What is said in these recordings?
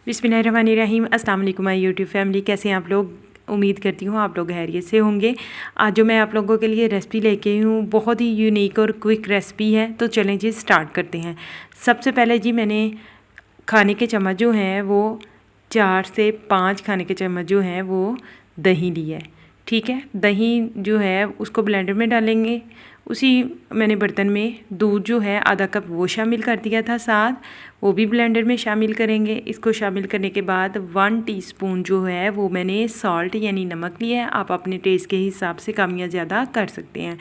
बिस्मिल्लाहिर्रहमानिर्रहीम। अस्सलाम वालेकुम माय यूट्यूब फैमिली, कैसे हैं आप लोग। उम्मीद करती हूँ आप लोग खैरियत से होंगे। आज जो मैं आप लोगों के लिए रेसिपी लेके आई हूँ बहुत ही यूनिक और क्विक रेसिपी है। तो चलें जी स्टार्ट करते हैं। सबसे पहले जी मैंने खाने के चम्मच जो हैं वो 4 से 5 खाने के चम्मच जो हैं वो दही ली है। ठीक है, दही जो है उसको ब्लेंडर में डालेंगे। उसी मैंने बर्तन में दूध जो है आधा कप वो शामिल कर दिया था, साथ वो भी ब्लेंडर में शामिल करेंगे। इसको शामिल करने के बाद 1 टीस्पून जो है वो मैंने सॉल्ट यानी नमक लिया है। आप अपने टेस्ट के हिसाब से कम या ज़्यादा कर सकते हैं।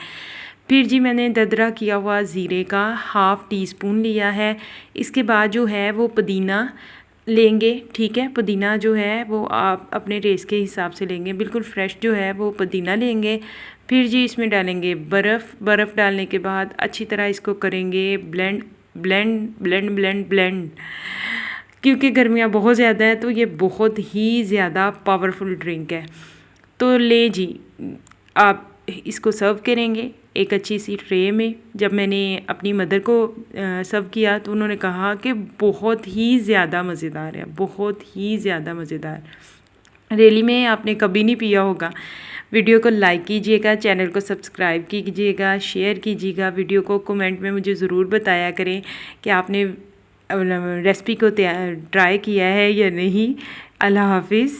फिर जी मैंने दरदरा किया हुआ ज़ीरे का 1/2 टीस्पून लिया है। इसके बाद जो है वो पुदीना लेंगे। ठीक है, पुदीना जो है वो आप अपने टेस्ट के हिसाब से लेंगे, बिल्कुल फ्रेश जो है वो पुदीना लेंगे। फिर जी इसमें डालेंगे बर्फ़ डालने के बाद अच्छी तरह इसको करेंगे blend blend blend blend blend. क्योंकि गर्मियाँ बहुत ज़्यादा है तो ये बहुत ही ज़्यादा पावरफुल ड्रिंक है। तो ले जी आप इसको सर्व करेंगे एक अच्छी सी ट्रे में। जब मैंने अपनी मदर को सर्व किया तो उन्होंने कहा कि बहुत ही ज़्यादा मज़ेदार है, बहुत ही ज़्यादा मज़ेदार। रियली में आपने कभी नहीं पिया होगा। वीडियो को लाइक कीजिएगा, चैनल को सब्सक्राइब कीजिएगा, शेयर कीजिएगा। वीडियो को कमेंट में मुझे ज़रूर बताया करें कि आपने रेसिपी को ट्राई किया है या नहीं। अल्लाह हाफिज़।